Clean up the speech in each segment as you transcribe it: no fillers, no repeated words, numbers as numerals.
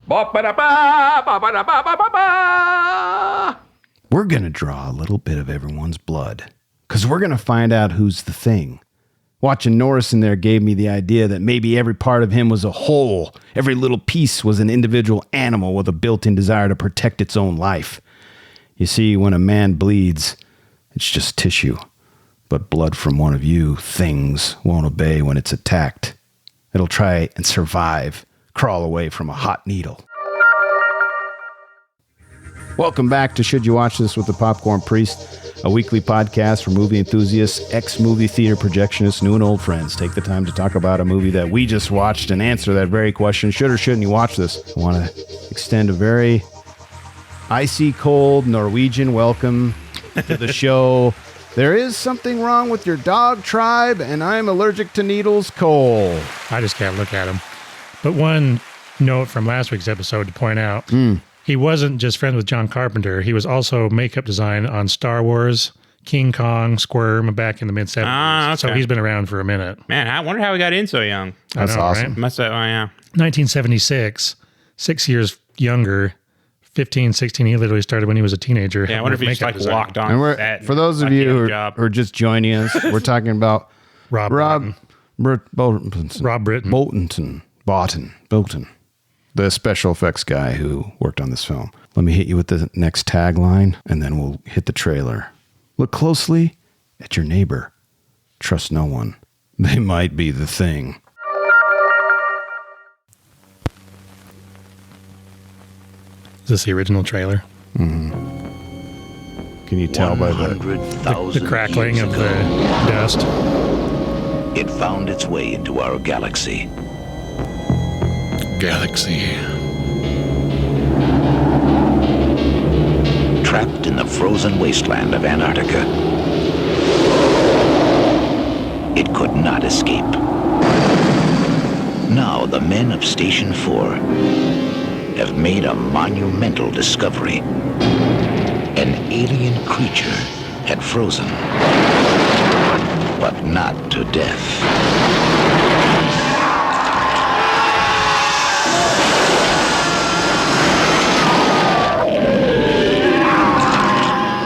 We're going to draw a little bit of everyone's blood because we're going to find out who's the thing. Watching Norris in there gave me the idea that maybe every part of him was a whole. Every little piece was an individual animal with a built-in desire to protect its own life. You see, when a man bleeds, it's just tissue. But blood from one of you things won't obey when it's attacked. It'll try and survive, crawl away from a hot needle. Welcome back to Should You Watch This with the Popcorn Priest, a weekly podcast for movie enthusiasts, ex-movie theater projectionists, new and old friends. Take the time to talk about a movie that we just watched and answer that very question, should or shouldn't you watch this? I want to extend a very icy cold Norwegian welcome to the show. There is something wrong with your dog, Tribe, and I'm allergic to needles, Cole. I just can't look at him. But one note from last week's episode to point out, he wasn't just friends with John Carpenter. He was also makeup design on Star Wars, King Kong, Squirm back in the mid-70s. Okay. So he's been around for a minute. Man, I wonder how he got in so young. That's awesome. Right? Must have, oh yeah. 1976, 6 years younger, 15, 16, he literally started when he was a teenager. Yeah, I wonder if he just like walked on And set. for those of you who are just joining us, we're talking about Rob Bolton, the special effects guy who worked on this film. Let me hit you with the next tagline, and then we'll hit the trailer. Look closely at your neighbor. Trust no one. They might be the thing. Is this the original trailer? Mm-hmm. Can you tell by the crackling of the dust? It found its way into our galaxy. Trapped in the frozen wasteland of Antarctica. It could not escape. Now the men of Station 4 have made a monumental discovery. An alien creature had frozen, but not to death.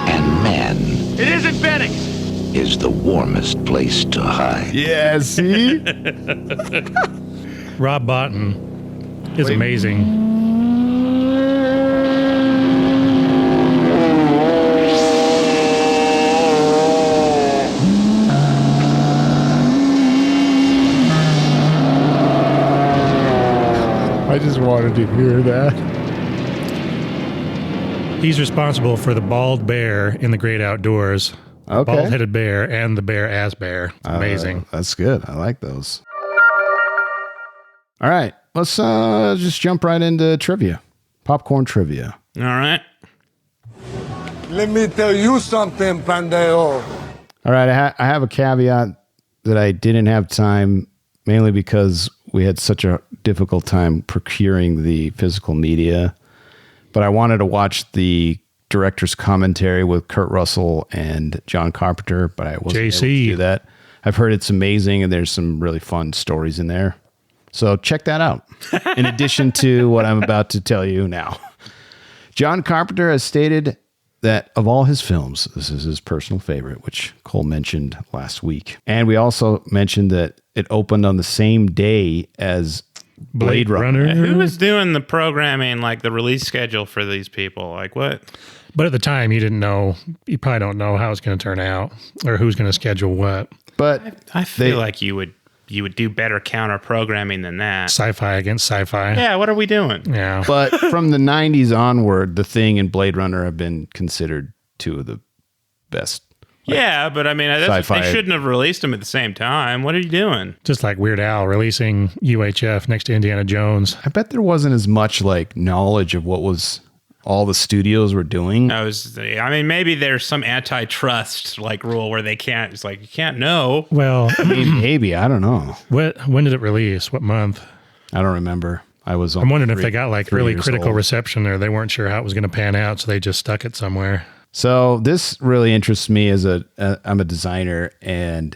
And man, It isn't Bennick! is the warmest place to hide. Yeah, see? Rob Bottin is amazing. I just wanted to hear that. He's responsible for the bald bear in the great outdoors. Okay. Bald-headed bear and the bear as bear. It's amazing. That's good. I like those. All right. Let's just jump right into trivia. Popcorn trivia. All right. Let me tell you something, pendejo. All right. I have a caveat that I didn't have time, mainly because we had such a difficult time procuring the physical media. But I wanted to watch the director's commentary with Kurt Russell and John Carpenter, but I wasn't able to do that. I've heard it's amazing, and there's some really fun stories in there. So check that out, in addition to what I'm about to tell you now. John Carpenter has stated that of all his films, this is his personal favorite, which Cole mentioned last week. And we also mentioned that it opened on the same day as Blade Runner. Who was doing the programming, like the release schedule for these people? Like what? But at the time, you didn't know. You probably don't know how it's going to turn out or who's going to schedule what. But I feel like you would do better counter programming than that. Sci-fi against sci-fi. Yeah, what are we doing? Yeah. But from the 90s onward, The Thing and Blade Runner have been considered two of the best. Yeah, but I mean, they shouldn't have released them at the same time. What are you doing? Just like Weird Al releasing UHF next to Indiana Jones. I bet there wasn't as much like knowledge of what was all the studios were doing. I mean, maybe there's some antitrust like rule where they can't. It's like you can't know. Well, I mean, maybe, I don't know. When did it release? What month? I don't remember. I'm wondering if they got like really critical old. reception, or they weren't sure how it was going to pan out, so they just stuck it somewhere. So this really interests me as I'm a designer, and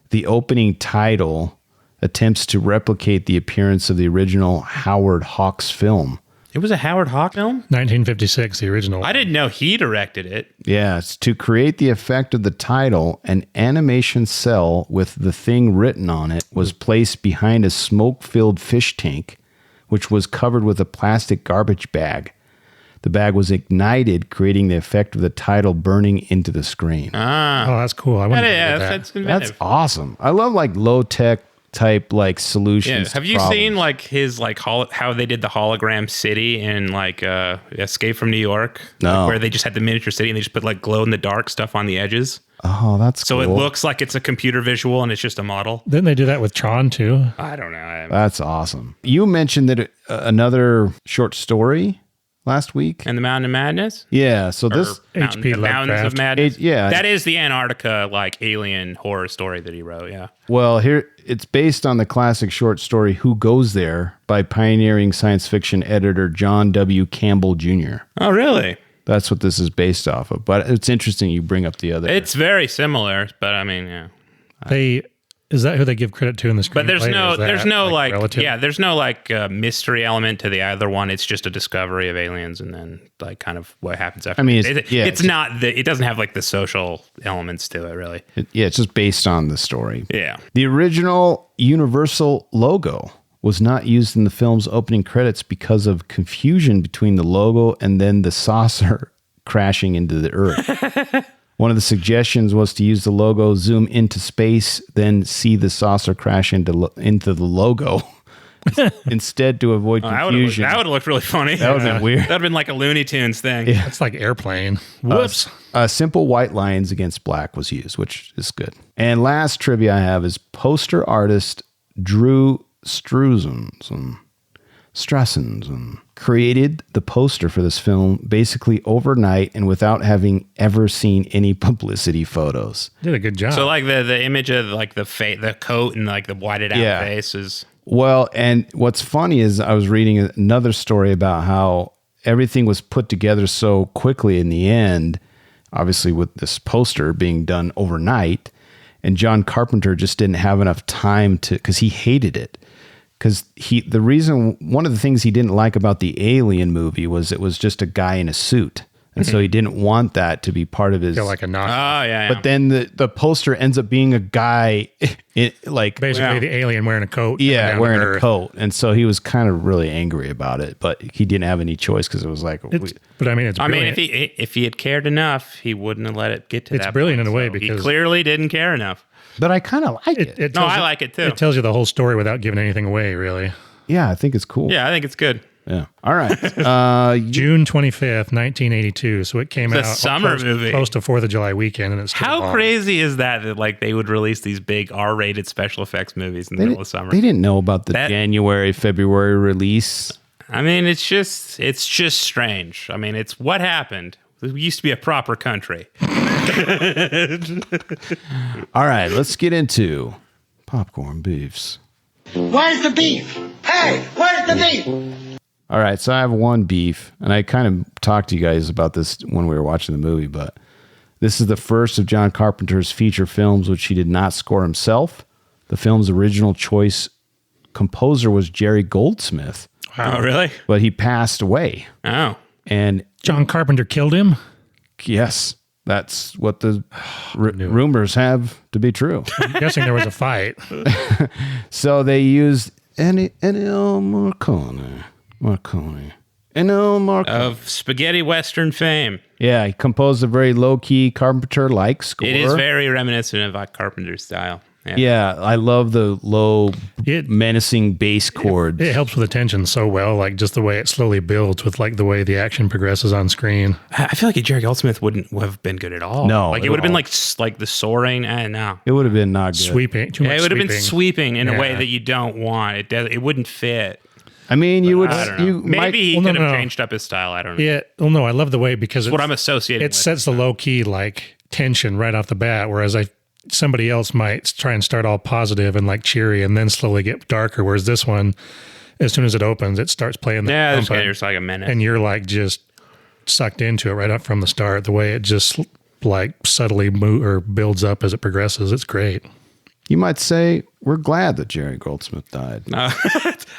the opening title attempts to replicate the appearance of the original Howard Hawks film. It was a Howard Hawks film? 1956, the original. I didn't know he directed it. Yes, to create the effect of the title, an animation cell with The Thing written on it was placed behind a smoke-filled fish tank, which was covered with a plastic garbage bag. The bag was ignited, creating the effect of the title burning into the screen. Oh, that's cool. I wonder Yeah, that. that's inventive. That's awesome. I love like low-tech type like solutions. Yeah. to Have you problems. seen like his like how they did the hologram city in like Escape from New York? No. Like, where they just had the miniature city and they just put like glow in the dark stuff on the edges. Oh, that's So cool. it looks like it's a computer visual and it's just a model. Didn't they do that with Tron too? I don't know. That's awesome. You mentioned that another short story last week. And the Mountain of Madness? Yeah, so Or this H.P. The Mountains of Lovecraft. Madness? Yeah. That is the Antarctica like alien horror story that he wrote, yeah. well, here it's based on the classic short story Who Goes There by pioneering science fiction editor John W. Campbell Jr. Oh, really? That's what this is based off of. But it's interesting you bring up the other. It's very similar, but I mean, yeah. Is that who they give credit to in the screenplay? But there's no like relative? yeah, there's no like mystery element to the other one. It's just a discovery of aliens and then like kind of what happens after. I mean, it's not it doesn't have like the social elements to it really. It's just based on the story. Yeah. The original Universal logo was not used in the film's opening credits because of confusion between the logo and then the saucer crashing into the earth. One of the suggestions was to use the logo, zoom into space, then see the saucer crash into the logo. Instead, to avoid confusion. That would have looked really funny. That would have been weird. That would have been like a Looney Tunes thing. Yeah. It's like Airplane. Whoops. Simple white lines against black was used, which is good. And last trivia I have is poster artist Drew Struzan created the poster for this film basically overnight and without having ever seen any publicity photos. Did a good job. So like the image of like the coat and like the whited out face is. Well, and what's funny is I was reading another story about how everything was put together so quickly in the end, obviously with this poster being done overnight, and John Carpenter just didn't have enough time because he hated it. Because one of the things he didn't like about the Alien movie was it was just a guy in a suit. And so he didn't want that to be part of his. Feel like a knock. Oh yeah. But then the poster ends up being a guy like Basically, the alien wearing a coat. yeah, wearing a coat. And so he was kind of really angry about it, but he didn't have any choice because it was like. But I mean, it's brilliant. if he had cared enough, he wouldn't have let it get to that. It's brilliant point, in a way so because he clearly didn't care enough. But I kind of like it. No, I like it too. It tells you the whole story without giving anything away, really. Yeah, I think it's cool. Yeah, I think it's good. Yeah. All right. June 25th, 1982. So it came It's a out summer movie. close to 4th of July weekend. And it's still How on. crazy is that like they would release these big R-rated special effects movies in the middle of summer? They didn't know about the January, February release. I mean, it's just strange. I mean, it's what happened. We used to be a proper country. All right, let's get into popcorn beefs. Where's the beef? Hey, where's the beef? All right, so I have one beef, and I kind of talked to you guys about this when we were watching the movie, but this is the first of John Carpenter's feature films which he did not score himself. The film's original choice composer was Jerry Goldsmith, Oh, really? but he passed away. Oh. And John Carpenter killed him? yes, that's what the rumors have to be true. I'm guessing there was a fight. So they used Ennio Morricone. Ennio Morricone. Of spaghetti western fame. Yeah, he composed a very low-key Carpenter-like score. It is very reminiscent of like Carpenter's style. Yeah, I love the low, It- menacing bass chords. It helps with the tension so well, like just the way it slowly builds with like the way the action progresses on screen. I feel like Jerry Goldsmith wouldn't have been good at all. No, like at it would have been all. like the soaring. No. It would have been not good. Sweeping. Too much Yeah, it would have been sweeping in a way Yeah. that you don't want. It wouldn't fit. I mean, you would. I don't know. You Maybe might, he Well, no, could have no. changed up his style. I don't know. Yeah. Well, no, I love the way because It's what I'm associating it with. sets the low key like tension right off the bat, whereas somebody else might try and start all positive and like cheery and then slowly get darker. Whereas this one, as soon as it opens, it starts playing the Yeah, trumpet, there's like a minute. and you're like just sucked into it right up from the start. The way it just like subtly builds up as it progresses, it's great. You might say, we're glad that Jerry Goldsmith died.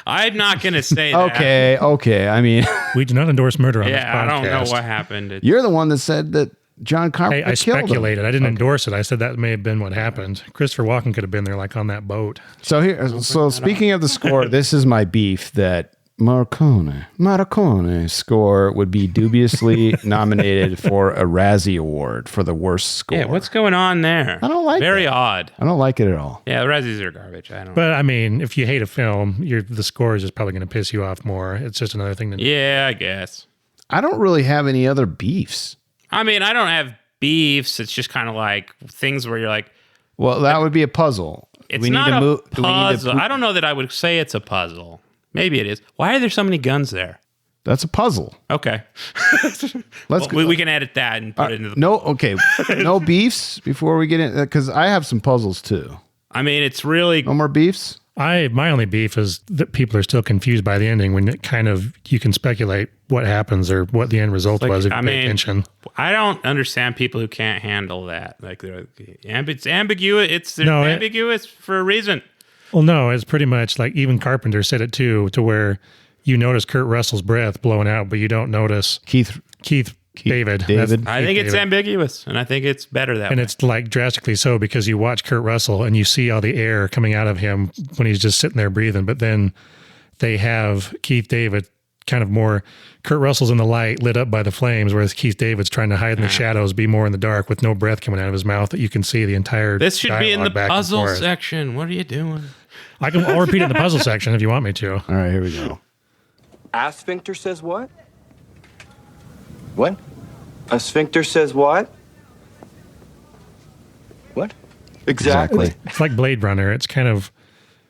I'm not going to say that. Okay. I mean, We do not endorse murder on this podcast. Yeah, I don't know what happened. you're the one that said that John Carpenter I killed him. speculated. I didn't endorse it. I said that may have been what happened. Christopher Walken could have been there, like on that boat. So speaking of the score, this is my beef that Morricone score would be dubiously nominated for a Razzie Award for the worst score. Yeah, what's going on there? I don't like Very that. odd. I don't like it at all. Yeah, the Razzies are garbage. I don't. But I mean, if you hate a film, the score is just probably going to piss you off more. It's just another thing. Yeah, I guess. I don't really have any other beefs. I mean, I don't have beefs. It's just kind of like things where you're like, Well, that would be a puzzle. it's not a puzzle. I don't know that I would say it's a puzzle. Maybe it is. Why are there so many guns there? That's a puzzle. Okay. Let's we can edit that and put it into the. No beefs before we get in, because I have some puzzles too. I mean, it's really. No more beefs? My only beef is that people are still confused by the ending when it kind of you can speculate what happens or what the end result was if you pay attention. I don't understand people who can't handle that. Like it's ambiguous. It's ambiguous for a reason. Well, no, it's pretty much like even Carpenter said it too, to where you notice Kurt Russell's breath blowing out, but you don't notice Keith David. I think it's ambiguous, and I think it's better that way. And it's like drastically so because you watch Kurt Russell and you see all the air coming out of him when he's just sitting there breathing. But then they have Keith David kind of more, Kurt Russell's in the light lit up by the flames, whereas Keith David's trying to hide in the shadows, be more in the dark with no breath coming out of his mouth that you can see the entire This should be in the dialogue back and puzzle forth. section. What are you doing? I'll repeat it in the puzzle section if you want me to. All right, here we go. A sphincter says what? What? A sphincter says what? What? Exactly. It's like Blade Runner. It's kind of,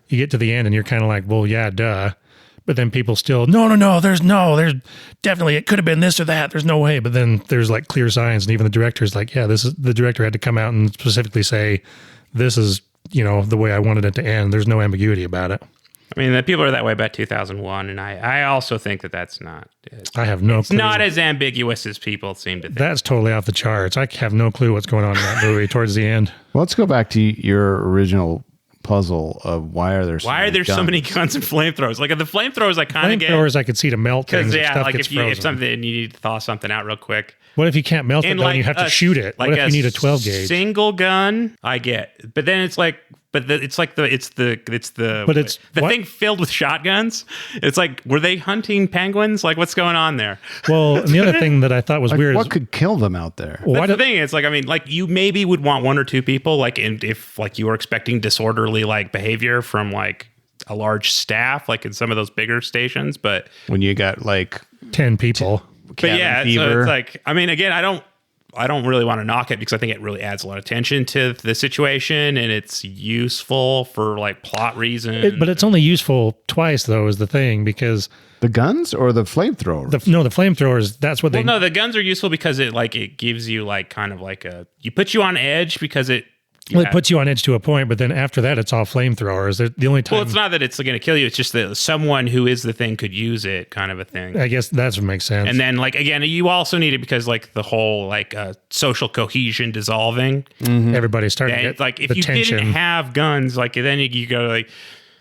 you get to the end and you're kind of like, well, yeah, duh. But then people still, no, there's definitely, it could have been this or that. There's no way. But then there's like clear signs. And even the director's like, yeah, the director had to come out and specifically say, this is, the way I wanted it to end. There's no ambiguity about it. I mean, the people are that way about 2001, and I also think that that's not. I have no clue. It's not as ambiguous as people seem to think. That's totally off the charts. I have no clue what's going on in that movie towards the end. Well, let's go back to your original puzzle of why are there so many guns and flamethrowers? Like the flamethrowers, I kind of get. Flamethrowers, I could see to melt things. Because stuff like gets if something you need to thaw something out real quick. What if you can't melt it? Then you have to shoot it. What if you need a 12 gauge? Single gun, I get, but then it's like. But it's the thing filled with shotguns. It's like, were they hunting penguins? Like, what's going on there? Well, and the other thing that I thought was weird. What could kill them out there? That's the thing. It's like, I mean, like you maybe would want one or two people, like if like you were expecting disorderly like behavior from like a large staff, like in some of those bigger stations. But when you got like 10 people, so it's like, I mean, again, I don't really want to knock it because I think it really adds a lot of tension to the situation and it's useful for like plot reasons. But it's only useful twice though is the thing because the guns or the flamethrowers? The flamethrowers, that's what no, the guns are useful because it gives you like kind of like you put you on edge because it puts you on edge to a point, but then after that, it's all flamethrowers. The only time. Well, it's not that it's going to kill you. It's just that someone who is the thing could use it, kind of a thing. I guess that's what makes sense. And then, like again, you also need it because like the whole like social cohesion dissolving. Mm-hmm. Everybody's starting to get like if the you tension. didn't have guns, like then you go like,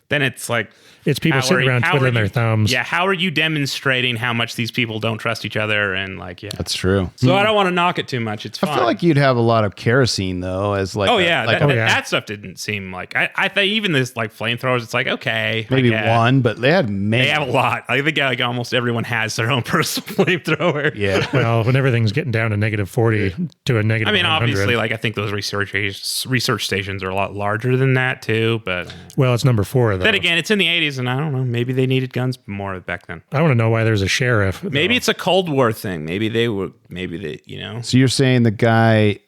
then it's like. It's people sitting around twiddling their thumbs. Yeah, how are you demonstrating how much these people don't trust each other? And like, yeah, that's true. So I don't want to knock it too much. It's fine. I feel like you'd have a lot of kerosene though, as like that stuff didn't seem like I think even this like flamethrowers. It's like okay, maybe one, but they had many. They have a lot. I think like almost everyone has their own personal flamethrower. Yeah. Well, when everything's getting down to -40 to a negative. I mean, 100. obviously, like I think those research stations are a lot larger than that too. But well, it's number 4 though. Then again, it's in the 80s, and I don't know. Maybe they needed guns more back then. I want to know why there's a sheriff. Maybe it's a Cold War thing. Maybe they, So you're saying the guy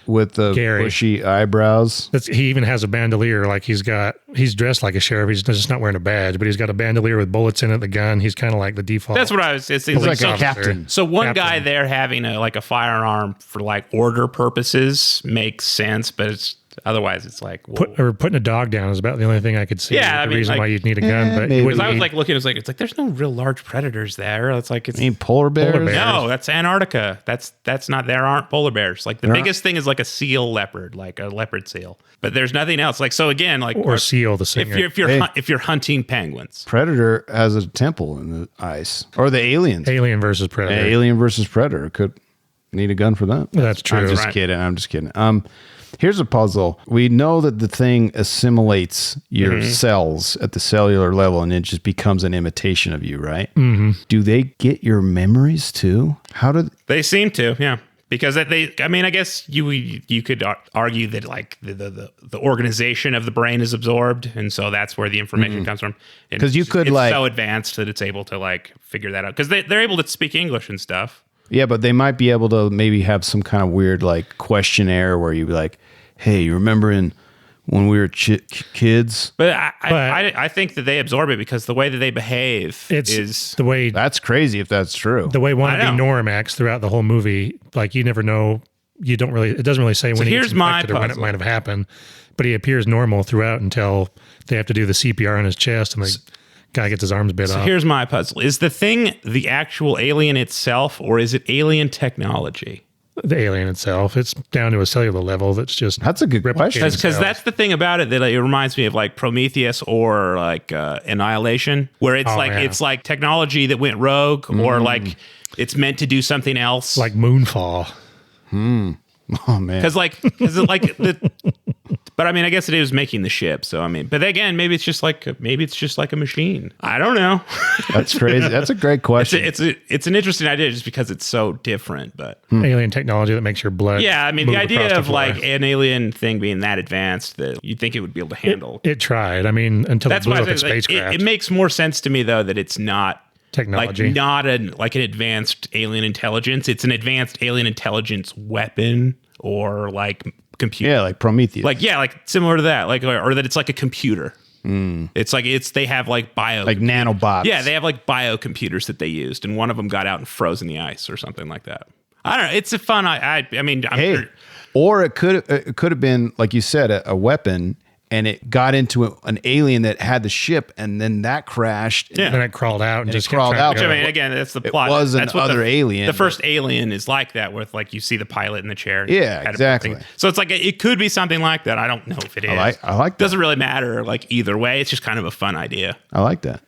with the Gary. bushy eyebrows? He even has a bandolier. Like he's dressed like a sheriff. He's just not wearing a badge, but he's got a bandolier with bullets in it. The gun. He's kind of like the default. That's what I was. It seems like a captain. So one guy there having a firearm for like order purposes makes sense, but Otherwise, it's like whoa. Putting a dog down is about the only thing I could see. Yeah, the reason why you'd need a gun. But maybe. Because I was like looking, it's like there's no real large predators there. It's like it's polar bears. No, that's Antarctica. That's not. There aren't polar bears. Like the biggest thing is like a seal leopard, like a leopard seal. But there's nothing else. Like so again, like or seal the singer. If you're hunting penguins, Predator has a temple in the ice, or the aliens. Alien versus Predator. Alien versus Predator could need a gun for that. Well, that's true. I'm just kidding. Here's a puzzle. We know that the thing assimilates your cells at the cellular level, and it just becomes an imitation of you, right? Mm-hmm. Do they get your memories too? How do they seem to? Yeah. Because I mean, I guess you could argue that like the organization of the brain is absorbed, and so that's where the information comes from. Because you could it's so advanced that it's able to like figure that out. Because they're able to speak English and stuff. Yeah, but they might be able to maybe have some kind of weird like questionnaire where you'd be like, "Hey, you remember when we were kids?" But I think that they absorb it because the way that they behave is the way. That's crazy if that's true. The way Wannabe Norm acts throughout the whole movie, like you never know. You don't really. It doesn't really say when he gets infected or when it might have happened, but he appears normal throughout until they have to do the CPR on his chest and the guy gets his arms bit off. Here's my puzzle: is the thing the actual alien itself, or is it alien technology? The alien itself. It's down to a cellular level. That's a good question. Because that's the thing about it that it reminds me of like Prometheus or like Annihilation, where it's it's like technology that went rogue, or like it's meant to do something else, like Moonfall. Oh man, but I mean, I guess it is making the ship. So I mean, but again, maybe it's just like a machine. I don't know. That's crazy. That's a great question. It's an interesting idea just because it's so different. But alien technology that makes your blood. Yeah, I mean, the idea of like an alien thing being that advanced that you'd think it would be able to handle. It tried. I mean, until it blew up its spacecraft. It makes more sense to me though that it's not technology, like not an advanced alien intelligence. It's an advanced alien intelligence weapon or like computer. Yeah, like Prometheus. Like similar to that. Like or that it's like a computer. It's like they have like nanobots. Yeah, they have like biocomputers that they used, and one of them got out and froze in the ice or something like that. I don't know. It's a fun. I mean, I'm sure. Or it could have been like you said, a weapon. And it got into an alien that had the ship, and then that crashed. Yeah. And then it crawled out and just crawled out. I mean, again, that's the plot. It was another alien. The first alien is like that, with like you see the pilot in the chair. Yeah, exactly. So it's like it could be something like that. I don't know if it is. I like that. Doesn't really matter. Like either way, it's just kind of a fun idea. I like that.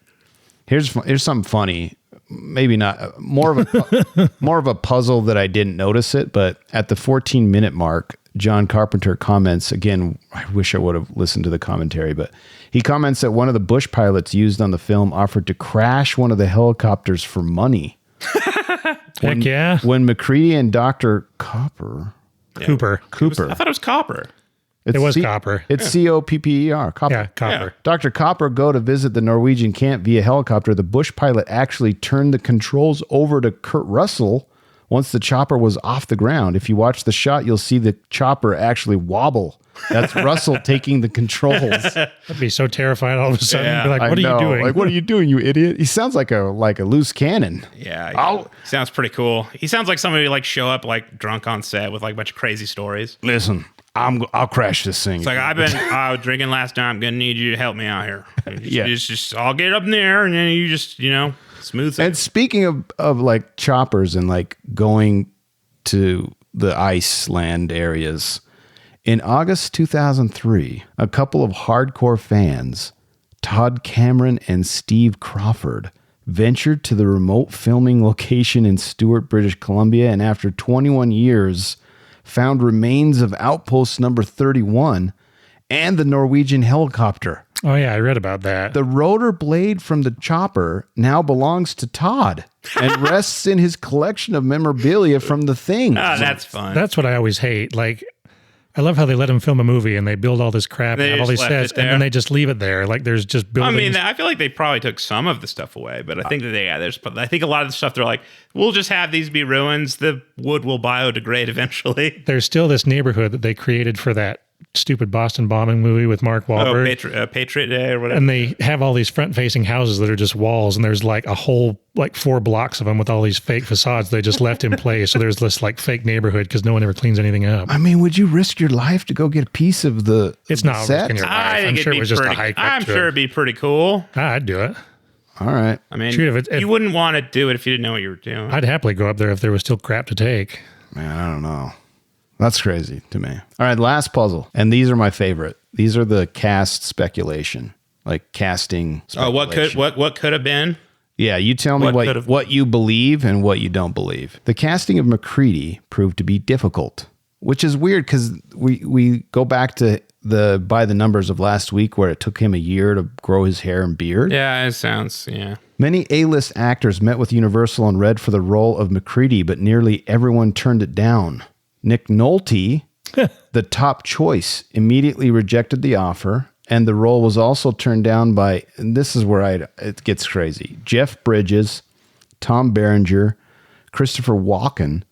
Here's something funny. Maybe not more of a puzzle that I didn't notice it, but at the 14-minute mark, John Carpenter comments again. I wish I would have listened to the commentary, but he comments that one of the Bush pilots used on the film offered to crash one of the helicopters for money. Heck yeah! When McCready and Dr. Cooper. I thought it was Copper. It was Copper. It's Copper. Copper. Yeah, Copper. Yeah. Dr. Copper go to visit the Norwegian camp via helicopter. The Bush pilot actually turned the controls over to Kurt Russell once the chopper was off the ground. If you watch the shot, you'll see the chopper actually wobble. That's Russell taking the controls. I'd be so terrified all of a sudden. Be like, what are you doing? Like, what are you doing, you idiot? He sounds like a loose cannon. Yeah. Sounds pretty cool. He sounds like somebody like show up like drunk on set with like a bunch of crazy stories. Listen, I'll crash this thing. It's like I was drinking last night. I'm gonna need you to help me out here. Just I'll get up in there and then you just smooth. And speaking of like choppers and like going to the Iceland areas, in August 2003, a couple of hardcore fans, Todd Cameron and Steve Crawford, ventured to the remote filming location in Stewart, British Columbia, and after 21 years, found remains of outpost number 31 and the Norwegian helicopter. Oh, yeah, I read about that. The rotor blade from the chopper now belongs to Todd and rests in his collection of memorabilia from the thing. Oh, that's fun. That's what I always hate. Like, I love how they let him film a movie and they build all this crap and have all these sets and then they just leave it there. Like there's just buildings. I mean, I feel like they probably took some of the stuff away, but I think that I think a lot of the stuff they're like, we'll just have these be ruins. The wood will biodegrade eventually. There's still this neighborhood that they created for that stupid Boston bombing movie with Mark Wahlberg. Patriot Day or whatever. And they have all these front-facing houses that are just walls, and there's like a whole 4 blocks of them with all these fake facades they just left in place. So there's this like fake neighborhood because no one ever cleans anything up. I mean, would you risk your life to go get a piece of the? It's the not set? risking your life. I think I'm sure it'd it was be just a pretty. hike. I'm sure it'd be pretty cool. I'd do it. All right. I mean, Shoot, if you wouldn't want to do it if you didn't know what you were doing. I'd happily go up there if there was still crap to take. Man, I don't know. That's crazy to me. All right, last puzzle. And these are my favorite. These are the cast speculation, like casting speculation. What could have been? Yeah, you tell me what you believe and what you don't believe. The casting of McCready proved to be difficult, which is weird because we go back to by the numbers of last week where it took him a year to grow his hair and beard. Yeah, it sounds, yeah. Many A-list actors met with Universal and read for the role of McCready, but nearly everyone turned it down. Nick Nolte, the top choice, immediately rejected the offer, and the role was also turned down by, and this is where it gets crazy, Jeff Bridges, Tom Berenger, Christopher Walken,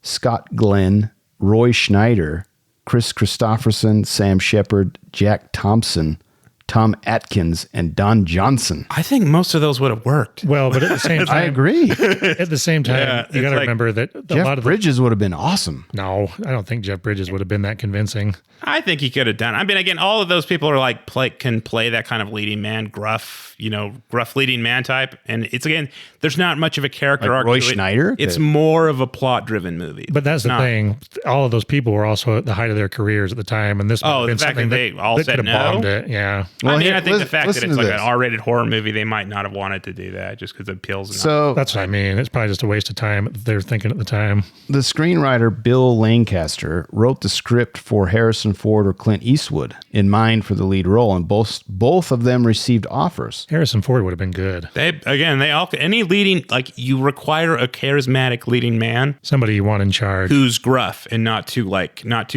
Scott Glenn, Roy Schneider, Chris Christopherson, Sam Shepard, Jack Thompson, Tom Atkins, and Don Johnson. I think most of those would have worked. Well, but at the same time, I agree. At the same time, you got to remember that a Jeff lot of Bridges would have been awesome. No, I don't think Jeff Bridges would have been that convincing. I think he could have done. I mean, again, all of those people are like can play that kind of leading man, gruff leading man type. And it's again, there's not much of a character arc. Roy Schneider. It's more of a plot-driven movie. But that's the thing. All of those people were also at the height of their careers at the time, and this might have been the fact something that they all that said could have no. bombed it. Yeah. Well, I mean, I think the fact that listen it's to like this. an R-rated horror movie, they might not have wanted to do that just because it appeals. So That's what I mean. It's probably just a waste of time. They're thinking at the time. the screenwriter Bill Lancaster wrote the script for Harrison Ford or Clint Eastwood in mind for the lead role, and both of them received offers. Harrison Ford would have been good. Any leading, like, you require a charismatic leading man, Somebody you want in charge. who's gruff and not too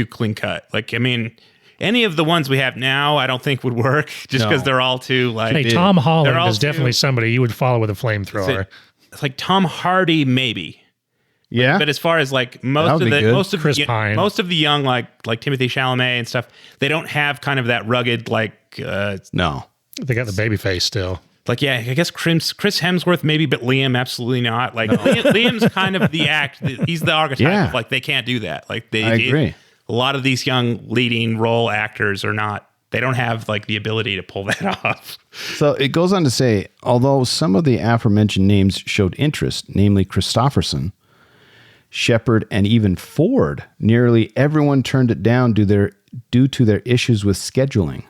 clean cut. Like, I mean, any of the ones we have now, I don't think would work just because they're all too like. Hey, Tom Holland they're all is definitely too- somebody you would follow with a flamethrower. It's like Tom Hardy, maybe. Yeah, But as far as like That would be good. most of Chris the Pine. most of the young like Timothy Chalamet and stuff, they don't have kind of that rugged no. They got the baby face still. like I guess Chris Hemsworth maybe, but Liam absolutely not. Like Liam's kind of the he's the archetype Yeah. of like they can't do that. Like I agree. A lot of these young leading role actors are not. They don't have like the ability to pull that off. So it goes on to say, although some of the aforementioned names showed interest, namely Christopherson, Shepard, and even Ford, nearly everyone turned it down due to their issues with scheduling,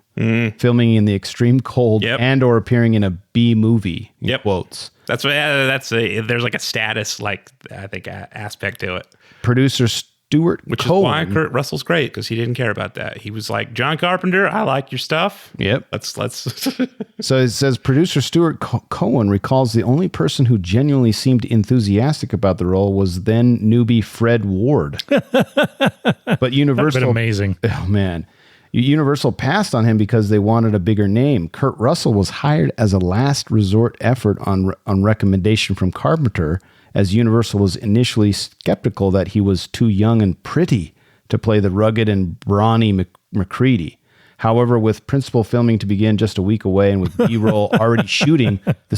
filming in the extreme cold, Yep. and or appearing in a B movie. In Yep. quotes. There's like a status I think aspect to it, Producer Stuart which Cohen. is why Kurt Russell's great because he didn't care about that. He was like, John Carpenter, I like your stuff. Yep. Let's. So it says producer Stuart Cohen recalls the only person who genuinely seemed enthusiastic about the role was then newbie Fred Ward. But Universal, Been amazing. oh man, Universal passed on him because they wanted a bigger name. Kurt Russell was hired as a last resort effort on recommendation from Carpenter, as Universal was initially skeptical that he was too young and pretty to play the rugged and brawny McCready. However, with principal filming to begin just a week away and with B-roll already shooting, the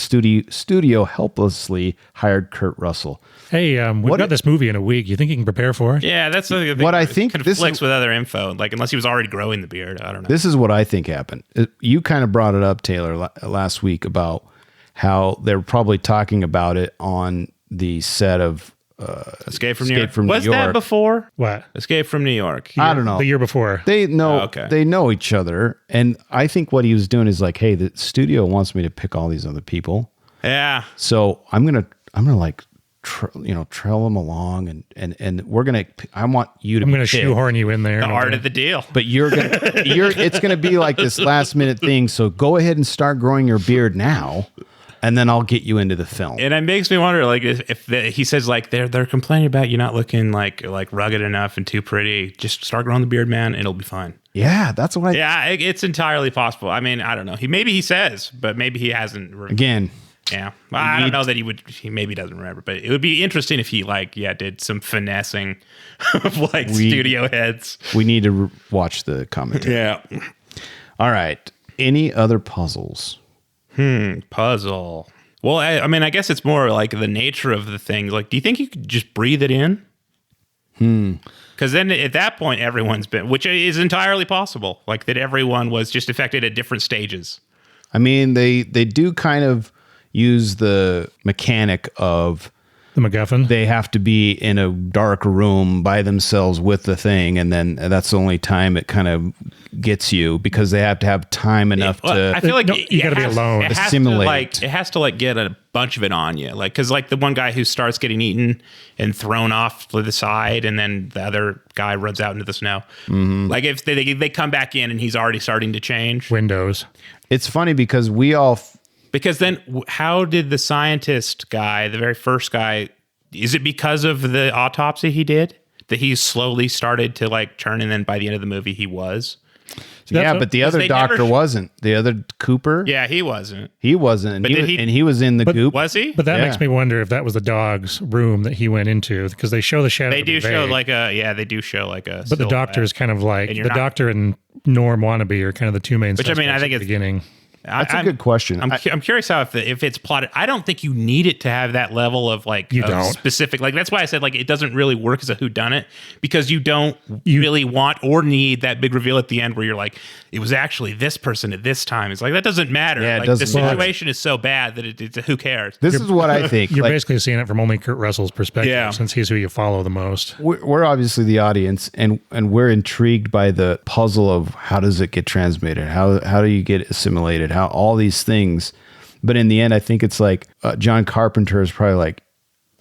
studio helplessly hired Kurt Russell. Hey, we've got this movie in a week. You think you can prepare for it? Yeah, that's the thing. What I think conflicts with other info. Like unless he was already growing the beard, I don't know. This is what I think happened. You kind of brought it up, Taylor, last week about how they were probably talking about it on the set of Escape from New York. New Was York. that before What? Escape from New York? I don't know. The year before. They know okay. they know each other, and I think what he was doing is like, hey, the studio wants me to pick all these other people, Yeah. so I'm gonna like trail them along, and we're gonna. I want you to. I'm going to pick. shoehorn you in there. The art of the deal. But it's gonna be like this last minute thing. So go ahead and start growing your beard now, and then I'll get you into the film. And it makes me wonder, like, if he says like they're complaining about you not looking like rugged enough and too pretty. Just start growing the beard, man. It'll be fine. Yeah, that's what I. Yeah, it's entirely possible. I mean, I don't know. Maybe he says, but maybe he hasn't. Again, Yeah. Well, I don't know that he maybe doesn't remember, but it would be interesting if he did some finessing of studio heads. We need to watch the commentary. Yeah. All right. Any other puzzles? Puzzle. Well, I guess it's more like the nature of the thing. Like, do you think you could just breathe it in? Because then at that point, everyone's been, which is entirely possible. Like that everyone was just affected at different stages. I mean, they do kind of use the mechanic of The MacGuffin. they have to be in a dark room by themselves with the thing, and then that's the only time it kind of gets you because they have to have time enough to. I feel like you got to be alone. It has assimilate. to, it has to get a bunch of it on you, because the one guy who starts getting eaten and thrown off to the side, and then the other guy runs out into the snow. Mm-hmm. Like if they come back in and he's already starting to change. Windows. It's funny because we all. Because then, how did the scientist guy, the very first guy, is it because of the autopsy he did that he slowly started to turn, and then by the end of the movie he was? Yeah, but the other doctor wasn't. The other Cooper? Yeah, he wasn't. He wasn't. But And he was in the goop. Was he? But that makes me wonder if that was the dog's room that he went into, because they show the shadow. They do show they do show a. But the doctor is kind of like the doctor and Norm Wannabe are kind of the two main. Which I think at the it's beginning. That's a good question. I'm curious how if it's plotted. I don't think you need it to have that level of specific. That's why I said it doesn't really work as a whodunit, because you don't really want or need that big reveal at the end where you're like, it was actually this person at this time. It's that doesn't matter. Yeah, the situation is so bad that it's who cares. This is what I think. You're basically seeing it from only Kurt Russell's perspective, Yeah. since he's who you follow the most. We're obviously the audience, and we're intrigued by the puzzle of how does it get transmitted? How do you get assimilated? How all these things. But in the end, I think it's John Carpenter is probably like,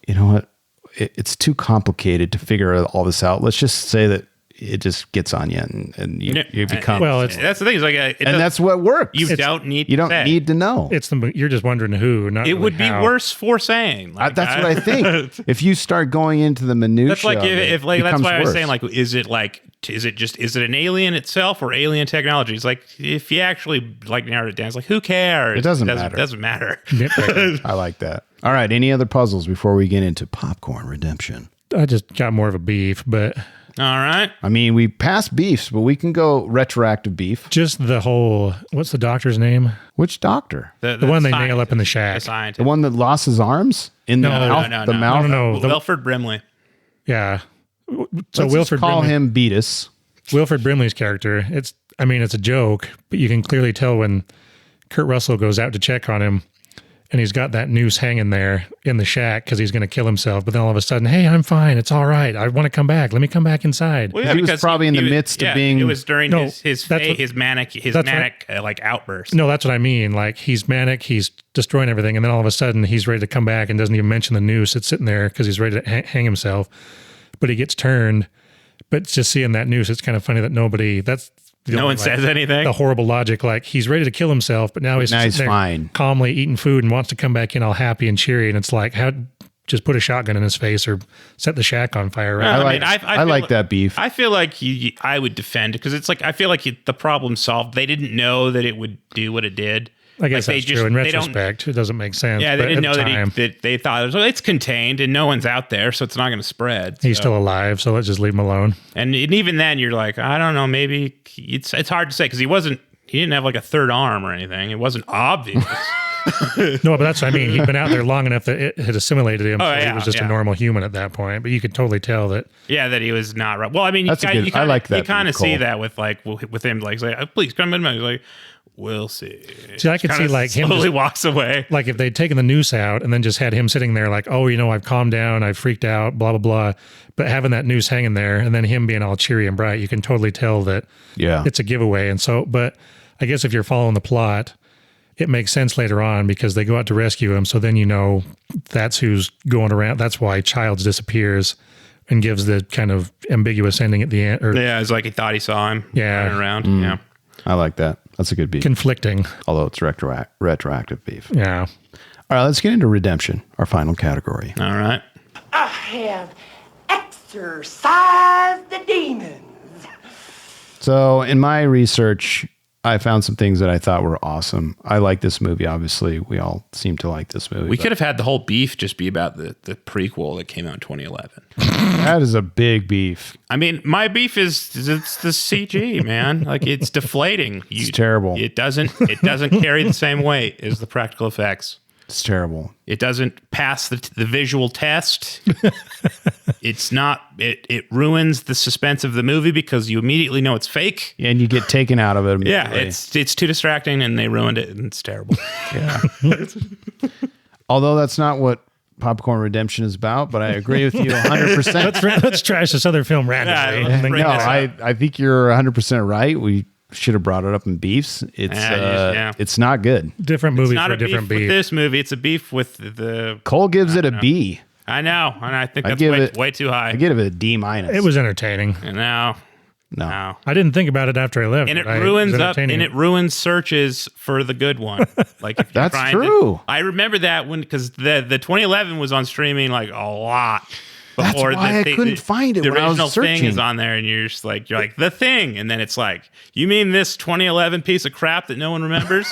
you know what? It's too complicated to figure all this out. Let's just say that it just gets on you, and you become. Well, that's the thing. And that's what works. You don't need. You don't need to know. You're just wondering who. Not it really would be how. worse for saying. That's what I think. If you start going into the minutiae, that's if that's why I was saying is it an alien itself or alien technology? It's if you actually narrowed it down, it's who cares? It doesn't matter. It doesn't matter. I like that. All right. Any other puzzles before we get into Popcorn Redemption? I just got more of a beef, but All right. I mean, we passed beefs, but we can go retroactive beef. just the whole. What's the doctor's name? Which doctor? The one they nail up in the shack. The scientist. The one that lost his arms in the mouth? no, the no. mouth? No. Wilford Brimley. Yeah. So Let's Wilford just call Brimley, him Beatus. Wilford Brimley's character. It's a joke, but you can clearly tell when Kurt Russell goes out to check on him, and he's got that noose hanging there in the shack because he's going to kill himself. But then all of a sudden, hey, I'm fine. It's all right. I want to come back. Let me come back inside. Well, yeah, He was because probably in the midst of being- It was during No, his manic outburst. No, that's what I mean. He's manic. He's destroying everything. And then all of a sudden, he's ready to come back and doesn't even mention the noose. It's sitting there because he's ready to hang himself. But he gets turned. But just seeing that noose, it's kind of funny that no one says anything. The horrible logic, he's ready to kill himself, but now he's Now he's sitting there fine. calmly eating food and wants to come back in all happy and cheery. And it's just put a shotgun in his face or set the shack on fire. Right? I like that beef. I feel like I would defend it because it's I feel like the problem solved. They didn't know that it would do what it did. I guess that's true. In retrospect, it doesn't make sense. Yeah, they but didn't at know the time, that they thought it's contained and no one's out there, so it's not going to spread. he's still alive, so let's just leave him alone. And even then, you're like, I don't know, maybe it's hard to say because he didn't have a third arm or anything. It wasn't obvious. No, but that's what I mean. He'd been out there long enough that it had assimilated him. So he was just a yeah. normal human at that point. But you could totally tell that. Yeah, that he was not right. Well, I mean, I like that You kind of beef, see Cole. that with him, he's like, oh, please come in. He's like, we'll see. See, I could see him slowly just, walks away. if they'd taken the noose out and then just had him sitting there I've calmed down, I've freaked out, blah, blah, blah. But having that noose hanging there and then him being all cheery and bright, you can totally tell that it's a giveaway. And so, but I guess if you're following the plot, it makes sense later on because they go out to rescue him. So then that's who's going around. That's why Childs disappears and gives the kind of ambiguous ending at the end. It's like he thought he saw him running around. Yeah. I like that. That's a good beef. Conflicting. Although it's retroactive beef. Yeah. All right, let's get into Redemption, our final category. All right. I have exorcised the demons. So in my research, I found some things that I thought were awesome. I like this movie. Obviously, we all seem to like this movie. We could have had the whole beef just be about the prequel that came out in 2011. That is a big beef. I mean, my beef is it's the CG, man. Like it's deflating. It's terrible. It doesn't carry the same weight as the practical effects. It's terrible. It doesn't pass the visual test. It's not. It ruins the suspense of the movie because you immediately know it's fake. And you get taken out of it. Yeah, it's too distracting, and they ruined it, and it's terrible. Yeah. Although that's not what Popcorn Redemption is about, but I agree with you 100%. Let's trash this other film randomly. Yeah, No, I think you're 100% right. We should have brought it up in beefs. It's not good. Different movie It's not for a different beef beef. with this movie. It's a beef with the. Cole gives it a B. I know, and I think that's way too high. I give it a D minus. It was entertaining. And now, No. I didn't think about it after I left. and it but ruins ruins searches for the good one. Like if you're That's trying true. I remember that because the 2011 was on streaming like a lot. That's Before why I couldn't find it The when I was original thing searching. is on there, and you're like the thing, and then it's like, you mean this 2011 piece of crap that no one remembers?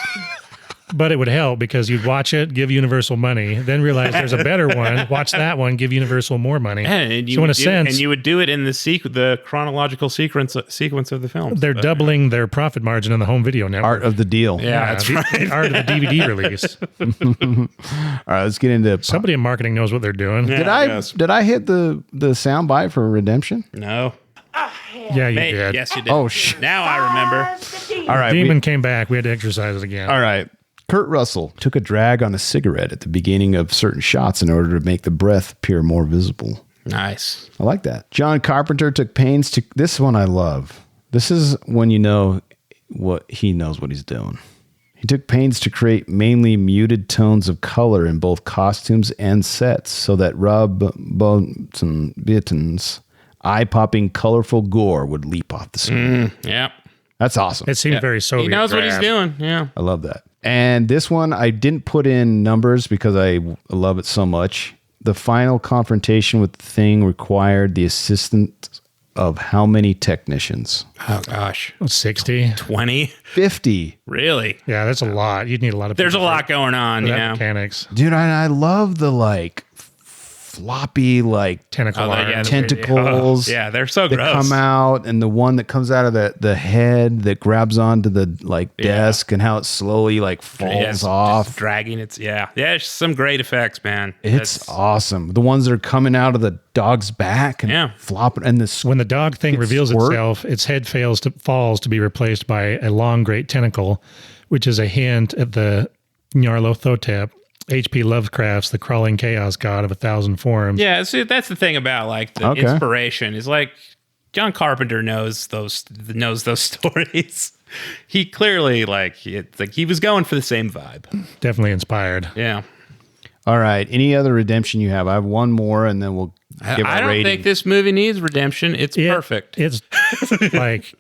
But it would help because you'd watch it, give Universal money, then realize there's a better one. Watch that one, give Universal more money. And so in a sense, you would do it in the chronological sequence of the film. they're doubling their profit margin on the home video network. Art of the deal. Yeah, that's right. The art of the DVD release. All right, let's get into. Somebody in marketing knows what they're doing. Yeah. Did I hit the sound bite for Redemption? No. Yeah, you did. Yes, you did. Oh shit! Now I remember. All right, Demon came back. We had to exercise it again. all right. Kurt Russell took a drag on a cigarette at the beginning of certain shots in order to make the breath appear more visible. Nice. I like that. John Carpenter took pains to. This one I love. This is when you know what he knows what he's doing. He took pains to create mainly muted tones of color in both costumes and sets so that Rob Bottin's eye-popping colorful gore would leap off the screen. Yeah. That's awesome. It seems very Soviet. He knows what he's grab. doing. Yeah. I love that. And this one, I didn't put in numbers because I love it so much. The final confrontation with the Thing required the assistance of how many technicians? Oh, gosh. 60. 20? 50. Really? Yeah, that's a lot. You'd need a lot of There's a people lot going on, for that yeah. mechanics. Dude, I love the floppy Tentacle Oh, yeah, arms. tentacles. Yeah, they're so that gross. come out, and the one that comes out of the head that grabs onto the desk, and how it slowly falls off. Just dragging its it's some great effects, man. It's awesome. The ones that are coming out of the dog's back and flopping, and When the dog thing It reveals squirt. itself, its head falls to be replaced by a long, great tentacle, which is a hint at the Nyarlathotep, H.P. Lovecraft's The Crawling Chaos God of 1,000 Forms. Yeah, see, that's the thing about the inspiration is John Carpenter knows those stories. He clearly he was going for the same vibe. Definitely inspired. Yeah. All right. Any other redemption you have? I have one more, and then we'll give I a don't rating. think this movie needs redemption. It's perfect. It's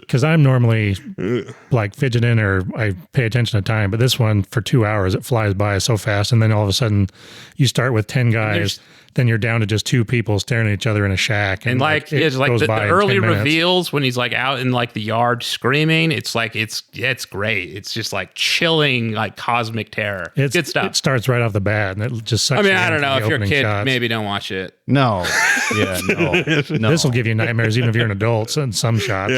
because I'm normally fidgeting or I pay attention to time, but this one for 2 hours, it flies by so fast. And then all of a sudden you start with 10 guys, then you're down to just 2 people staring at each other in a shack. And it the goes by in early 10 minutes. reveals when he's out in the yard screaming, it's great. It's just chilling, cosmic terror. It's good stuff. It starts right off the bat and it just sucks. I don't know. If you're a kid, shots. maybe don't watch it. No. Yeah, no. This will give you nightmares even if you're an adult in some shots.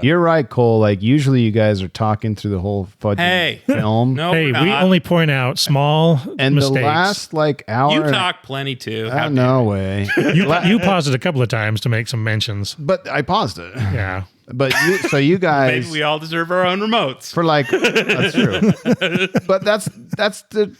You're right, Cole. Usually you guys are talking through the whole fudging film. No, Hey, we're we not. only point out small And mistakes. the last hour. You talk plenty too. How no way. You paused it a couple of times to make some mentions. But I paused it. Yeah. But you guys. Maybe we all deserve our own remotes. For that's true. But that's the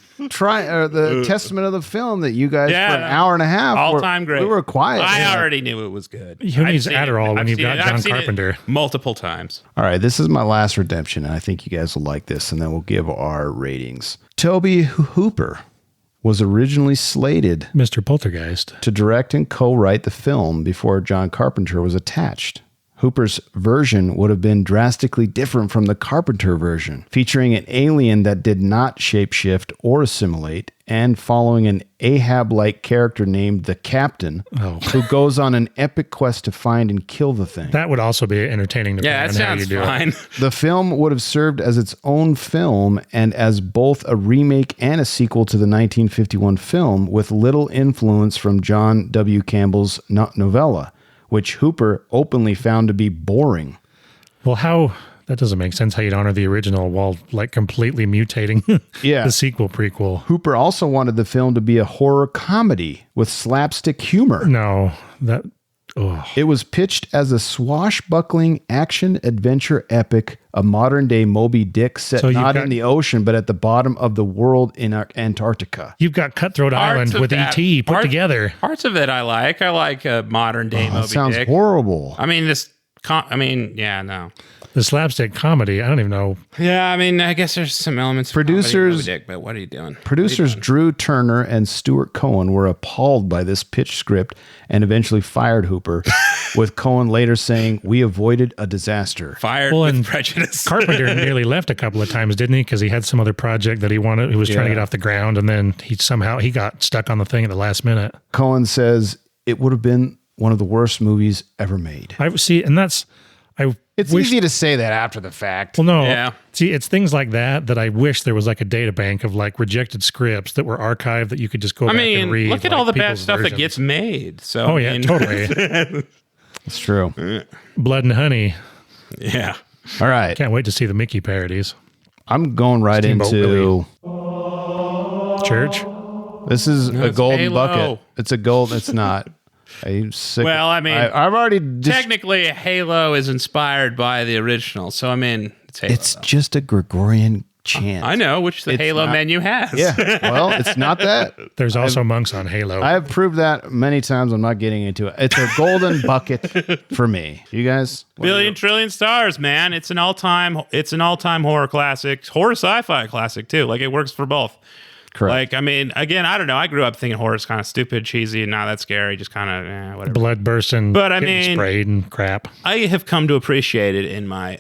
testament of the film that you guys for an hour and a half all time great. We were quiet. I already knew it was good. Who I've needs seen Adderall when I've you've seen got I've John seen it Carpenter? multiple times. All right, this is my last redemption, and I think you guys will like this, and then we'll give our ratings. Toby Hooper was originally slated Mr. Poltergeist to direct and co-write the film before John Carpenter was attached. Hooper's version would have been drastically different from the Carpenter version, featuring an alien that did not shapeshift or assimilate, and following an Ahab-like character named the Captain, who goes on an epic quest to find and kill the thing. That would also be entertaining. Yeah, that sounds fine. The film would have served as its own film and as both a remake and a sequel to the 1951 film, with little influence from John W. Campbell's novella, which Hooper openly found to be boring. Well, that doesn't make sense how you'd honor the original while like completely mutating the sequel prequel. Hooper also wanted the film to be a horror comedy with slapstick humor. No, it was pitched as a swashbuckling action-adventure epic, a modern-day Moby Dick set not in the ocean, but at the bottom of the world in Antarctica. You've got Cutthroat Island with E.T. put together. Parts of it I like. I like a modern-day Moby Dick. That sounds horrible. I mean, no. The slapstick comedy, I don't even know. Yeah, I mean, I guess there's some elements of producers, Moby Dick, but what are you doing? Producers Drew Turner and Stuart Cohen were appalled by this pitch script and eventually fired Hooper, with Cohen later saying, "We avoided a disaster." Fired with prejudice. Carpenter nearly left a couple of times, didn't he? Because he had some other project that he was trying to get off the ground, and then he got stuck on the thing at the last minute. Cohen says, "It would have been one of the worst movies ever made." It's easy to say that after the fact. Well, no. Yeah. See, it's things like that I wish there was like a data bank of like rejected scripts that were archived that you could just go back and read. Look at like, all the bad people's stuff that versions. gets made. So, totally. It's true. Blood and Honey. Yeah. All right. Can't wait to see the Mickey parodies. I'm going right Steamboat into Church. This is a golden Halo. bucket. It's a gold. It's not. I'm sick. Well, I mean, I've already technically Halo is inspired by the original. So, I mean, it's Halo. It's just a Gregorian chant. I know, which the Halo menu has. Yeah. Well, it's not that. There's also monks on Halo. I have proved that many times. I'm not getting into it. It's a golden bucket for me. You guys? Billion trillion stars, man. It's an all-time horror classic, horror sci-fi classic too. Like it works for both. Correct. Like, I mean, again, I don't know. I grew up thinking horror is kind of stupid, cheesy, and not that scary. Just kind of whatever. Blood bursting, but I getting mean, sprayed and crap. I have come to appreciate it in my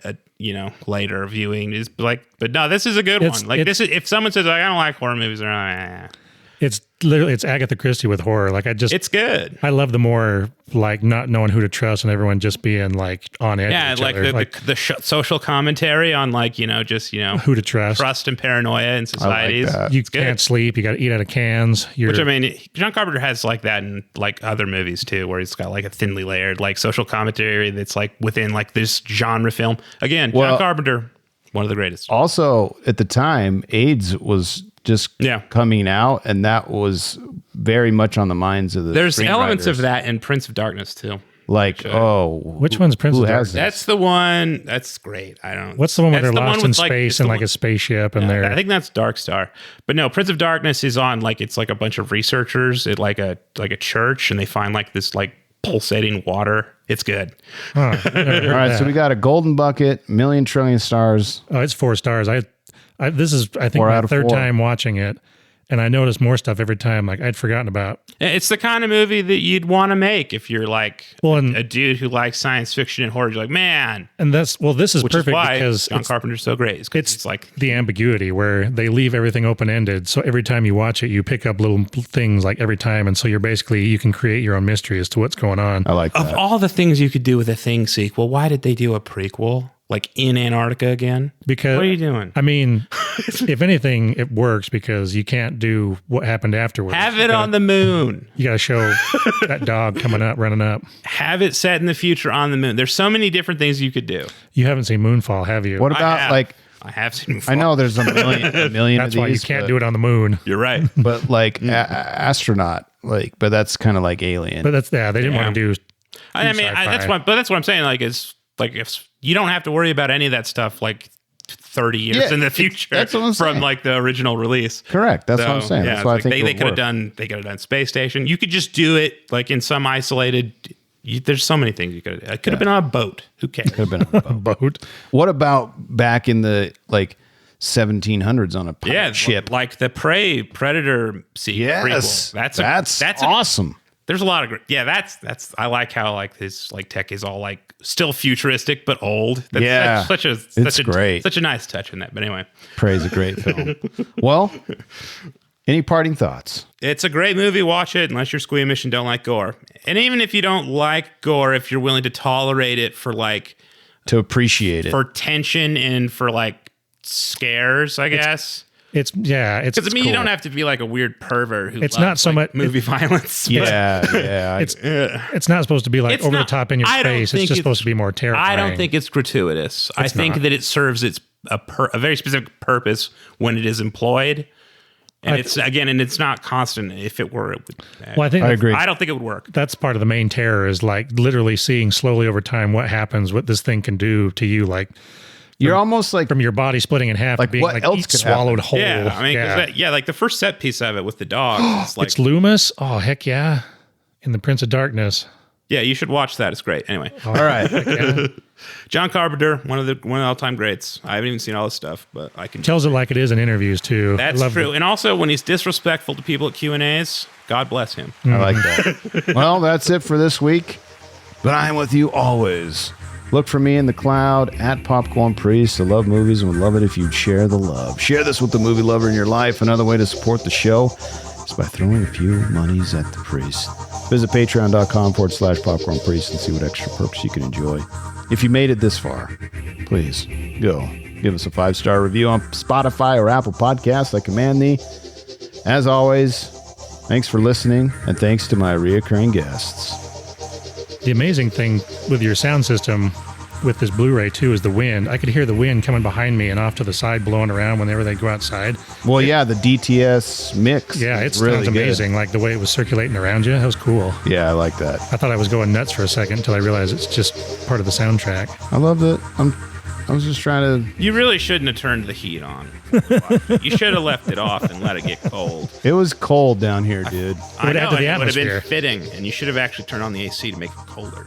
later viewing. Is like, but no, this is a good one. Like this is if someone says like, I don't like horror movies, they're like, It's literally Agatha Christie with horror. Like it's good. I love the more like not knowing who to trust and everyone just being like on edge. Yeah, like the social commentary on like who to trust and paranoia in societies. Like you can't sleep. You got to eat out of cans. Which I mean, John Carpenter has like that in like other movies too, where he's got like a thinly layered like social commentary that's like within like this genre film. Again, John Carpenter, one of the greatest. Also, at the time, AIDS was just coming out, and that was very much on the minds of the There's elements of that in Prince of Darkness too. Like, which one's Prince of Darkness? That's the one. That's great. I don't. What's the one where they're lost in space and like a spaceship and they're? I think that's Dark Star. But no, Prince of Darkness is on like it's like a bunch of researchers at like a church, and they find like this like pulsating water. It's good. All right, so we got a golden bucket, million trillion stars. Oh, it's 4 stars. This is I think my third time watching it, and I noticed more stuff every time. Like I'd forgotten about. It's the kind of movie that you'd want to make if you're like a dude who likes science fiction and horror. You're like, man. And this is perfect why because John Carpenter's so great. It's like the ambiguity where they leave everything open ended. So every time you watch it, you pick up little things like every time, and so you can create your own mystery as to what's going on. I like that. Of all the things you could do with a Thing sequel, why did they do a prequel? Like in Antarctica again? Because what are you doing? I mean, if anything, it works because you can't do what happened afterwards. Have it on the moon. You got to show that dog running up. Have it set in the future on the moon. There's so many different things you could do. You haven't seen Moonfall, have you? What about I have seen Moonfall. I know there's a million That's of why these, you can't do it on the moon. You're right. But like astronaut, but that's kind of like Alien. But they didn't want to do. I mean, that's what I'm saying. Like, it's like if you don't have to worry about any of that stuff, like 30 years in the future from like the original release. Correct. That's what I'm saying. That's why I think they could have done Space Station. You could just do it like in some isolated. There's so many things you could have done. It could have been on a boat. Who cares? Could have been on a boat. What about back in the like 1700s on a pirate ship? Like the Predator sequel. Yes, That's awesome. There's a lot of that's I like how like his like tech is all like still futuristic but old. That's such a nice touch in that. But anyway, Prey's a great film. Well, any parting thoughts? It's a great movie. Watch it unless you're squeamish and don't like gore. And even if you don't like gore, if you're willing to tolerate it for like to appreciate it for tension and for like scares, I guess. It's because I mean cool. you don't have to be like a weird pervert who it's loves, not so like, much movie violence. It's not supposed to be like over the top in your face. It's just supposed to be more terrifying. I don't think it's gratuitous. I think that it serves a very specific purpose when it is employed. And it's not constant. If it were, it would. I agree. I don't think it would work. That's part of the main terror is like literally seeing slowly over time what happens, what this thing can do to you. Like you're almost like from your body splitting in half, like being what like else could swallowed happen? whole. Yeah, I mean, like the first set piece of it with the dog. It's, like, it's Loomis. Oh heck yeah! In the Prince of Darkness. Yeah, you should watch that. It's great. Anyway, all right. John Carpenter, one of the all-time greats. I haven't even seen all this stuff, but I can. Tells it like it is in interviews too. That's true. And also, when he's disrespectful to people at Q&As, God bless him. I like that. Well, that's it for this week. But I am with you always. Look for me in the cloud at Popcorn Priest. I love movies and would love it if you'd share the love. Share this with the movie lover in your life. Another way to support the show is by throwing a few monies at the priest. Visit patreon.com/Popcorn Priest and see what extra perks you can enjoy. If you made it this far, please go give us a 5-star review on Spotify or Apple Podcasts. I command thee. As always, thanks for listening, and thanks to my reoccurring guests. The amazing thing with your sound system with this Blu-ray too is the wind. I could hear the wind coming behind me and off to the side blowing around whenever they go outside. Well, yeah, the DTS mix. Yeah, it really sounds amazing. Like the way it was circulating around you. That was cool. Yeah, I like that. I thought I was going nuts for a second until I realized it's just part of the soundtrack. I love it. I was just trying to... You really shouldn't have turned the heat on. You should have left it off and let it get cold. It was cold down here, dude. I know, add to the it would have been atmosphere. fitting, and you should have actually turned on the AC to make it colder.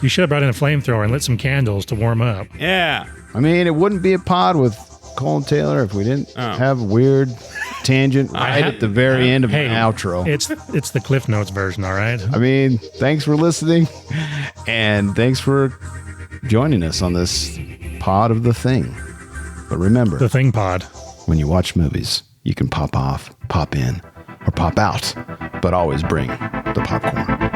You should have brought in a flamethrower and lit some candles to warm up. Yeah. I mean, it wouldn't be a pod with Cole and Taylor if we didn't have a weird tangent at the very end of the outro. It's the Cliff Notes version, all right? I mean, thanks for listening, and thanks for joining us on this pod of The Thing. But remember, The Thing Pod. When you watch movies, you can pop off, pop in, or pop out, but always bring the popcorn.